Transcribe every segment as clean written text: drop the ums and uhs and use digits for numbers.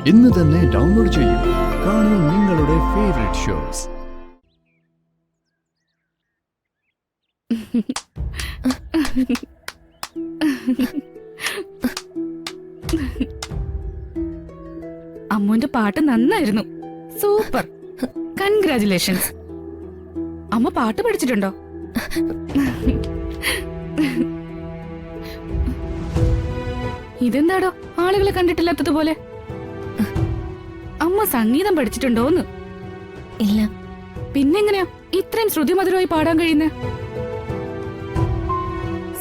ഇന്ന് തന്നെ ഡൗൺലോഡ് ചെയ്യൂ. കാണൂ നിങ്ങളുടെ ഫേവറേറ്റ് ഷോസ്. അമ്മുവിന്റെ പാട്ട് നന്നായിരുന്നു. സൂപ്പർ. കൺഗ്രാറ്റുലേഷൻസ്. അമ്മ പാട്ട് പഠിച്ചിട്ടുണ്ടോ? ഇതെന്താടോ ആളുകളെ കണ്ടിട്ടില്ലാത്തതുപോലെ? അമ്മ സംഗീതം പഠിച്ചിട്ടുണ്ടോന്ന്? ഇല്ല. പിന്നെങ്ങനെയാ ഇത്രയും ശ്രുതിമധുരമായി പാടാൻ കഴിയുന്നേ?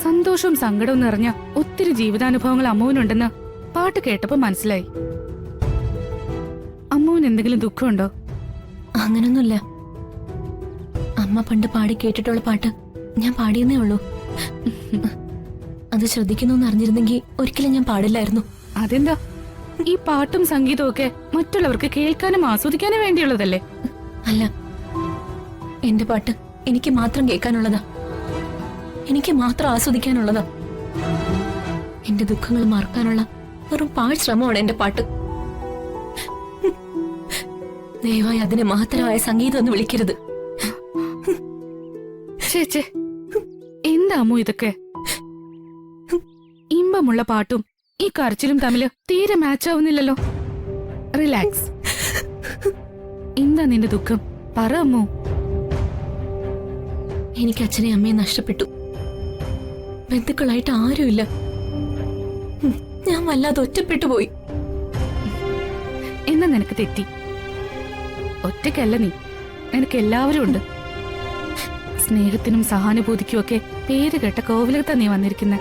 സന്തോഷവും സങ്കടവും നിറഞ്ഞ ഒത്തിരി ജീവിതാനുഭവങ്ങൾ അമ്മുവിനുണ്ടെന്ന് പാട്ട് കേട്ടപ്പോ മനസ്സിലായി. അമ്മുവിന് എന്തെങ്കിലും ദുഃഖമുണ്ടോ? അങ്ങനൊന്നുമില്ല. അമ്മ പണ്ട് പാടി കേട്ടിട്ടുള്ള പാട്ട് ഞാൻ പാടിയെന്നേ ഉള്ളൂ. അത് ശ്രദ്ധിക്കുന്നു അറിഞ്ഞിരുന്നെങ്കിൽ ഒരിക്കലും ഞാൻ പാടില്ലായിരുന്നു. അതെന്താ? ഈ പാട്ടും സംഗീതവും ഒക്കെ മറ്റുള്ളവർക്ക് കേൾക്കാനും ആസ്വദിക്കാനും വേണ്ടിയുള്ളതല്ലേ? അല്ല, എന്റെ പാട്ട് എനിക്ക് മാത്രം കേൾക്കാനുള്ളതാ, എനിക്ക് മാത്രം ആസ്വദിക്കാനുള്ളതാ. എന്റെ ദുഃഖങ്ങൾ മറക്കാനുള്ള വെറും പാഴ് ശ്രമമാണ് എന്റെ പാട്ട്. ദയവായി അതിനെ മഹത്തരമായ സംഗീതം എന്ന് വിളിക്കരുത്. ചേച്ചേ, എന്താ അമ്മു ഇതൊക്കെ? ഇമ്പമുള്ള പാട്ടും ഈ കരച്ചിലും തമ്മില് തീരെ മാച്ച് ആവുന്നില്ലല്ലോ. റിലാക്സ്. എന്താ നിന്റെ ദുഃഖം? പറ അമ്മു. എനിക്ക് അച്ഛനെ അമ്മയെ നഷ്ടപ്പെട്ടു. ബന്ധുക്കളായിട്ട് ആരുമില്ല. ഞാൻ വല്ലാതെ ഒറ്റപ്പെട്ടു പോയി. എന്നാ നിനക്ക് തെറ്റി. ഒറ്റയ്ക്കല്ല നീ, നിനക്ക് എല്ലാവരും ഉണ്ട്. സ്നേഹത്തിനും സഹാനുഭൂതിക്കും ഒക്കെ പേര് കേട്ട കോവിലകത്താ നീ വന്നിരിക്കുന്നെ.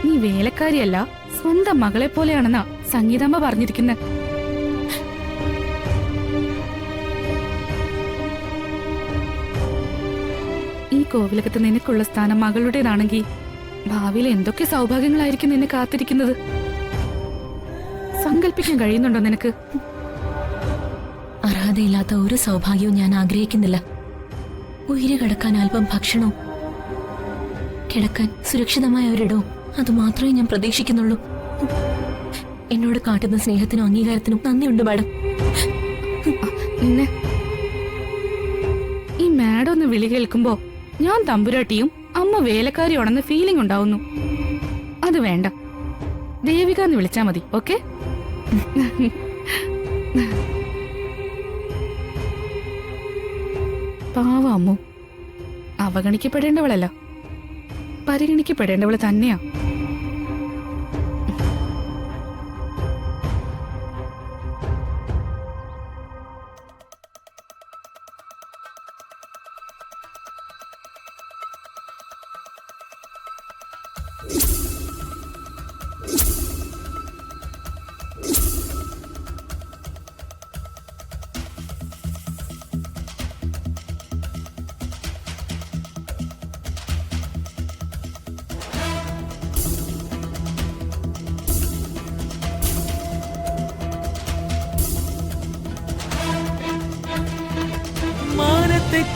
നീ വേലക്കാരിയല്ല, സ്വന്തം മകളെ പോലെയാണെന്നാ സംഗീതമ്മ പറഞ്ഞിരിക്കുന്നെ. ഈ കോവിലകത്ത് നിനക്കുള്ള സ്ഥാനം മകളുടേതാണെങ്കിൽ ഭാവിയിൽ എന്തൊക്കെ സൗഭാഗ്യങ്ങളായിരിക്കും നിന്നെ കാത്തിരിക്കുന്നത്? സങ്കല്പിക്കാൻ കഴിയുന്നുണ്ടോ നിനക്ക്? അർഹതയില്ലാത്ത ഒരു സൗഭാഗ്യവും ഞാൻ ആഗ്രഹിക്കുന്നില്ല. ഉയിര് കിടക്കാൻ അല്പം ഭക്ഷണവും കിടക്കാൻ സുരക്ഷിതമായ ഒരിടവും അതുമാത്രമേ ഞാൻ പ്രതീക്ഷിക്കുന്നുള്ളൂ. എന്നോട് കാട്ടുന്ന സ്നേഹത്തിനും അംഗീകാരത്തിനും നന്ദിയുണ്ട് മാഡം. നിന്നെ ഈ മാഡം ഒന്ന് വിളി കേൾക്കുമ്പോ ഞാൻ തമ്പുരാട്ടിയും അമ്മ വേലക്കാരിയാണെന്ന് ഫീലിംഗ് ഉണ്ടാവുന്നു. അത് വേണ്ട, ദേവിക എന്ന് വിളിച്ചാ മതി. ഓക്കെ? പാവ അമ്മു അവഗണിക്കപ്പെടേണ്ടവളല്ല, പരിഗണിക്കപ്പെടേണ്ടവള് തന്നെയാ.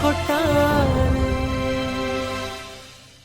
കൊട്ട